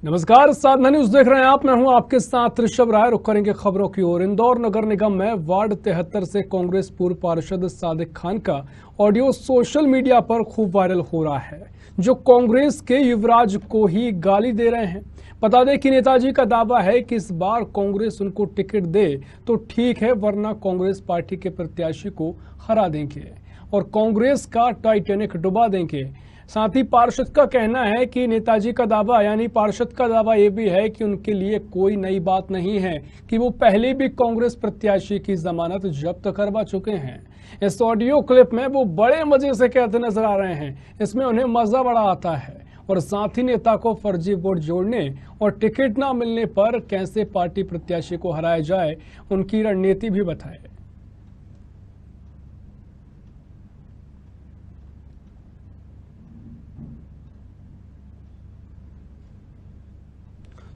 नमस्कार, साधना न्यूज देख रहे हैं आप। मैं हूं आपके साथ ऋषभ राय। रुक करेंगे खबरों की ओर। इंदौर नगर निगम में वार्ड 73 से कांग्रेस पूर्व पार्षद सादिक खान का ऑडियो सोशल मीडिया पर खूब वायरल हो रहा है, जो कांग्रेस के युवराज को ही गाली दे रहे हैं। बता दें कि नेताजी का दावा है कि इस बार कांग्रेस उनको टिकट दे तो ठीक है, वरना कांग्रेस पार्टी के प्रत्याशी को हरा देंगे और कांग्रेस का टाइटैनिक डुबा देंगे। साथ ही पार्षद का कहना है कि नेताजी का दावा यानी पार्षद का दावा ये भी है कि उनके लिए कोई नई बात नहीं है कि वो पहले भी कांग्रेस प्रत्याशी की जमानत जब्त करवा चुके हैं। इस ऑडियो क्लिप में वो बड़े मजे से कहते नजर आ रहे हैं। इसमें उन्हें मजा बड़ा आता है और साथ ही नेता को फर्जी वोट जोड़ने और टिकट न मिलने पर कैसे पार्टी प्रत्याशी को हराया जाए, उनकी रणनीति भी बताए।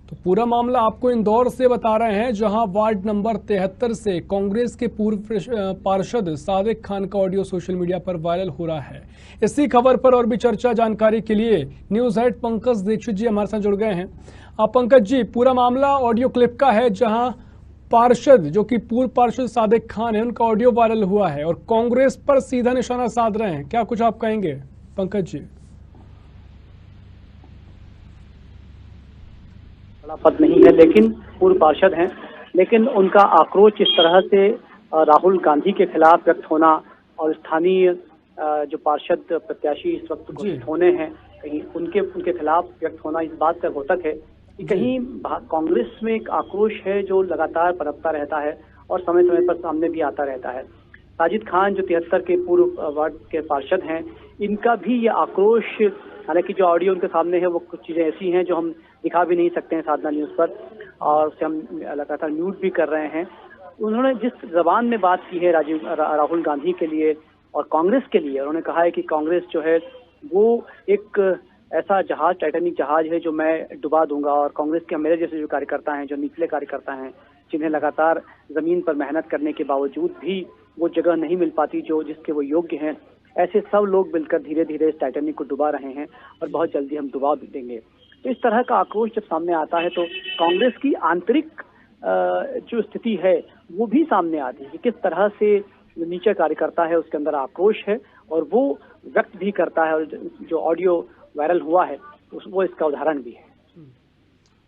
तो पूरा मामला आपको इंदौर से बता रहे हैं, जहां वार्ड नंबर 73 से कांग्रेस के पूर्व पार्षद सादिक खान का ऑडियो सोशल मीडिया पर वायरल हो रहा है। इसी खबर पर और भी चर्चा जानकारी के लिए न्यूज हेड पंकज दीक्षित जी हमारे साथ जुड़ गए हैं। पंकज जी, पूरा मामला ऑडियो क्लिप का है, जहां पार्षद जो कि पूर्व पार्षद सादिक खान है, उनका ऑडियो वायरल हुआ है और कांग्रेस पर सीधा निशाना साध रहे हैं। क्या कुछ आप कहेंगे पंकज जी? पद नहीं है, लेकिन पूर्व पार्षद हैं, लेकिन उनका आक्रोश इस तरह से राहुल गांधी के खिलाफ व्यक्त होना और स्थानीय जो पार्षद प्रत्याशी इस वक्त घोषित होने हैं, कहीं उनके खिलाफ व्यक्त होना इस बात का द्योतक है कि कहीं कांग्रेस में एक आक्रोश है जो लगातार पनपता रहता है और समय समय पर सामने भी आता रहता है। साजिद खान जो 73 के पूर्व वार्ड के पार्षद हैं, इनका भी ये आक्रोश, हालांकि जो ऑडियो उनके सामने है वो कुछ चीजें ऐसी हैं जो हम दिखा भी नहीं सकते हैं साधना न्यूज पर, और उसे हम लगातार म्यूट भी कर रहे हैं। उन्होंने जिस जबान में बात की है राहुल गांधी के लिए और कांग्रेस के लिए, उन्होंने कहा है कि कांग्रेस जो है वो एक ऐसा जहाज, टाइटैनिक जहाज है जो मैं डुबा दूंगा, और कांग्रेस के मेरे जैसे जो कार्यकर्ता हैं, जो निचले कार्यकर्ता हैं, जिन्हें लगातार जमीन पर मेहनत करने के बावजूद भी वो जगह नहीं मिल पाती जो जिसके वो योग्य हैं, ऐसे सब लोग मिलकर धीरे धीरे इस टाइटैनिक को डुबा रहे हैं और बहुत जल्दी हम डुबा भी देंगे। तो इस तरह का आक्रोश जब सामने आता है तो कांग्रेस की आंतरिक जो स्थिति है वो भी सामने आती है कि किस तरह से नीचे कार्यकर्ता है उसके अंदर आक्रोश है और वो व्यक्त भी करता है, और जो ऑडियो वायरल हुआ है वो इसका उदाहरण भी है।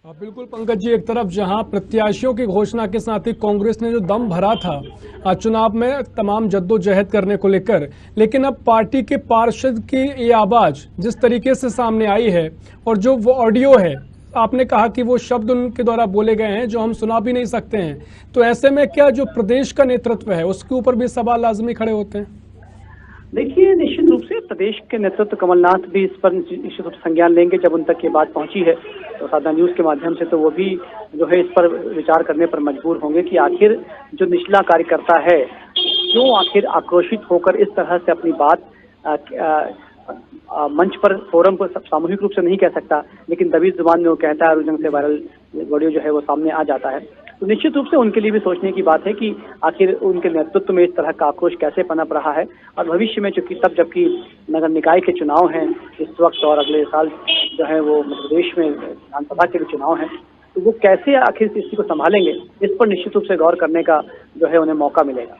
बिल्कुल पंकज जी, एक तरफ जहां प्रत्याशियों की घोषणा के साथ ही कांग्रेस ने जो दम भरा था चुनाव में तमाम जद्दोजहद करने को लेकर, लेकिन अब पार्टी के पार्षद की ये आवाज जिस तरीके से सामने आई है और जो वो ऑडियो है, आपने कहा कि वो शब्द उनके द्वारा बोले गए हैं जो हम सुना भी नहीं सकते हैं, तो ऐसे में क्या जो प्रदेश का नेतृत्व है उसके ऊपर भी सवाल लाजमी खड़े होते हैं? देखिए, निश्चित रूप से प्रदेश के नेतृत्व कमलनाथ भी इस पर निश्चित रूप से संज्ञान लेंगे। जब उन तक ये बात पहुंची है तो साधा न्यूज के माध्यम से, तो वो भी जो है इस पर विचार करने पर मजबूर होंगे कि आखिर जो निचला कार्यकर्ता है क्यों आखिर आक्रोशित होकर इस तरह से अपनी बात मंच पर, फोरम पर सामूहिक रूप से नहीं कह सकता, लेकिन दबी जुबान में वो कहता है और उस ढंग से वायरल वीडियो जो है वो सामने आ जाता है। तो निश्चित रूप से उनके लिए भी सोचने की बात है कि आखिर उनके नेतृत्व में इस तरह का आक्रोश कैसे पनप रहा है, और भविष्य में चूंकि जबकि नगर निकाय के चुनाव हैं इस वक्त और अगले साल जो है वो मध्य प्रदेश में विधानसभा के भी चुनाव हैं, तो वो कैसे आखिर इस चीज को संभालेंगे, इस पर निश्चित रूप से गौर करने का जो है उन्हें मौका मिलेगा।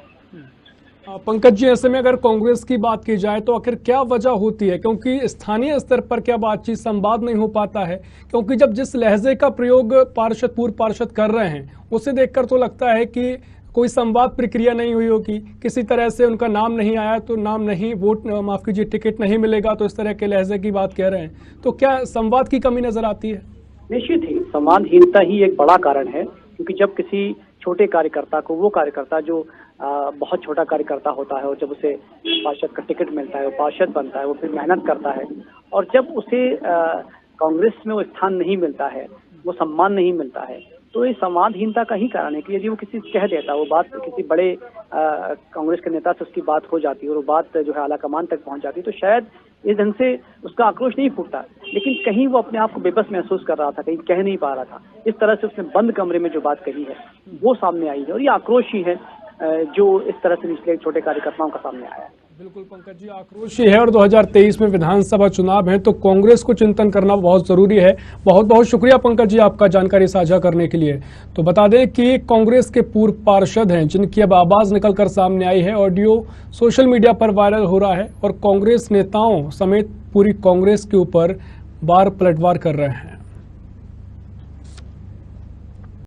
पंकज जी, ऐसे में अगर कांग्रेस की बात की जाए तो आखिर क्या वजह होती है, क्योंकि स्थानीय स्तर पर क्या बातचीत संवाद नहीं हो पाता है? क्योंकि जब जिस लहजे का प्रयोग पार्षद पूर्व पार्षद कर रहे हैं उसे देखकर तो लगता है कि कोई संवाद प्रक्रिया नहीं हुई होगी, किसी तरह से उनका नाम नहीं आया तो नाम नहीं, वोट माफ कीजिए, टिकट नहीं मिलेगा तो इस तरह के लहजे की बात कह रहे हैं, तो क्या संवाद की कमी नजर आती है? निश्चित ही संवादहीनता ही एक बड़ा कारण है, क्योंकि जब किसी छोटे कार्यकर्ता को, वो कार्यकर्ता जो बहुत छोटा कार्यकर्ता होता है, और जब उसे पार्षद का टिकट मिलता है, वो पार्षद बनता है, वो फिर मेहनत करता है, और जब उसे कांग्रेस में वो स्थान नहीं मिलता है, वो सम्मान नहीं मिलता है, तो ये संवादहीनता का ही कारण है कि यदि वो किसी कह देता, वो बात किसी बड़े कांग्रेस के नेता से उसकी बात हो जाती है और वो बात जो है आला कमान तक पहुंच जाती है, तो शायद इस ढंग से उसका आक्रोश नहीं फूटता, लेकिन कहीं वो अपने आप को बेबस महसूस कर रहा था, कहीं कह नहीं पा रहा था। इस तरह से उसने बंद कमरे में जो बात कही है वो सामने आई है, और ये आक्रोश ही है जो इस तरह से निचले छोटे कार्यकर्ताओं का सामने आया है। बिल्कुल पंकज जी, आक्रोश ये है और 2023 में विधानसभा चुनाव है तो कांग्रेस को चिंतन करना बहुत जरूरी है। बहुत बहुत शुक्रिया पंकज जी आपका जानकारी साझा करने के लिए। तो बता दें कि कांग्रेस के पूर्व पार्षद हैं जिनकी अब आवाज निकलकर सामने आई है। ऑडियो सोशल मीडिया पर वायरल हो रहा है और कांग्रेस नेताओं समेत पूरी कांग्रेस के ऊपर बार पलटवार कर रहे हैं।